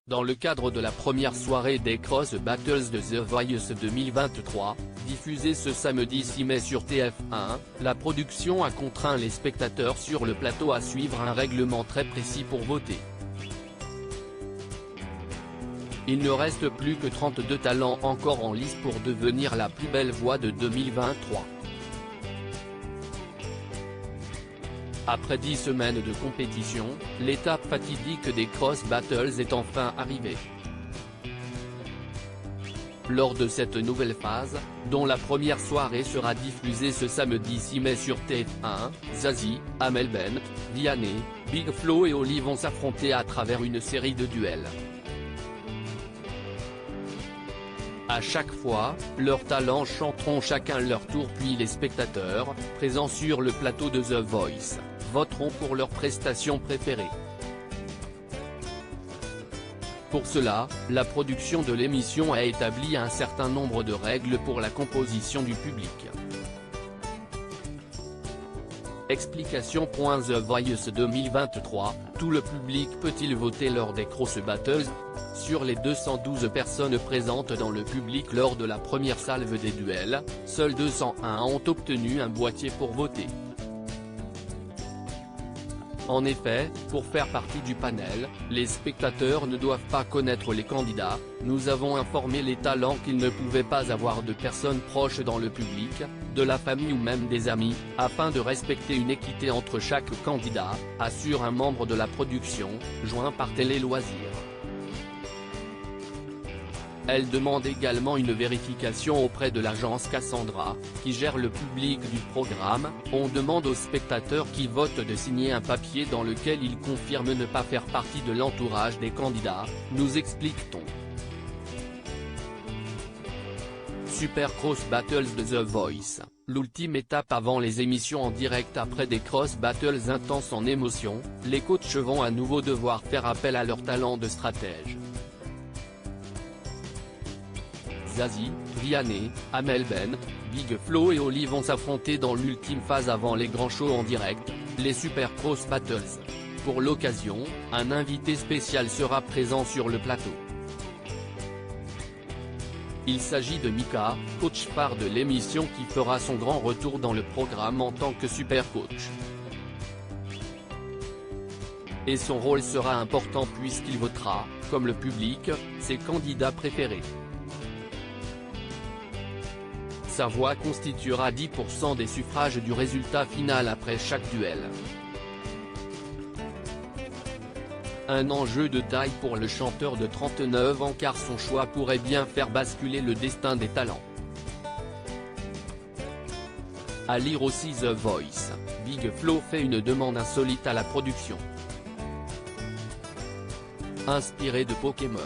Dans le cadre de la première soirée des Cross Battles de The Voice 2023, diffusée ce samedi 6 mai sur TF1, la production a contraint les spectateurs sur le plateau à suivre un règlement très précis pour voter. Il ne reste plus que 32 talents encore en lice pour devenir la plus belle voix de 2023. Après 10 semaines de compétition, l'étape fatidique des Cross Battles est enfin arrivée. Lors de cette nouvelle phase, dont la première soirée sera diffusée ce samedi 6 mai sur TF1, Zazie, Amel Bent, Vianney, Big Flo et Oli vont s'affronter à travers une série de duels. À chaque fois, leurs talents chanteront chacun leur tour puis les spectateurs, présents sur le plateau de The Voice, voteront pour leur prestation préférée. Pour cela, la production de l'émission a établi un certain nombre de règles pour la composition du public. Explication. The Voice 2023, tout le public peut-il voter lors des Cross Battles? Sur les 212 personnes présentes dans le public lors de la première salve des duels, seuls 201 ont obtenu un boîtier pour voter. En effet, pour faire partie du panel, les spectateurs ne doivent pas connaître les candidats. Nous avons informé les talents qu'ils ne pouvaient pas avoir de personnes proches dans le public, de la famille ou même des amis, afin de respecter une équité entre chaque candidat, assure un membre de la production, joint par Télé Loisirs. Elle demande également une vérification auprès de l'agence Cassandra, qui gère le public du programme. On demande aux spectateurs qui votent de signer un papier dans lequel ils confirment ne pas faire partie de l'entourage des candidats, nous explique-t-on. Super Cross Battles de The Voice, l'ultime étape avant les émissions en direct. Après des Cross Battles intenses en émotion, les coachs vont à nouveau devoir faire appel à leur talent de stratège. Zazie, Vianney, Amel Bent, Big Flo et Oli vont s'affronter dans l'ultime phase avant les grands shows en direct, les Super Cross Battles. Pour l'occasion, un invité spécial sera présent sur le plateau. Il s'agit de Mika, coach phare de l'émission qui fera son grand retour dans le programme en tant que super coach. Et son rôle sera important puisqu'il votera, comme le public, ses candidats préférés. Sa voix constituera 10% des suffrages du résultat final après chaque duel. Un enjeu de taille pour le chanteur de 39 ans car son choix pourrait bien faire basculer le destin des talents. À lire aussi The Voice, Big Flo fait une demande insolite à la production. Inspiré de Pokémon.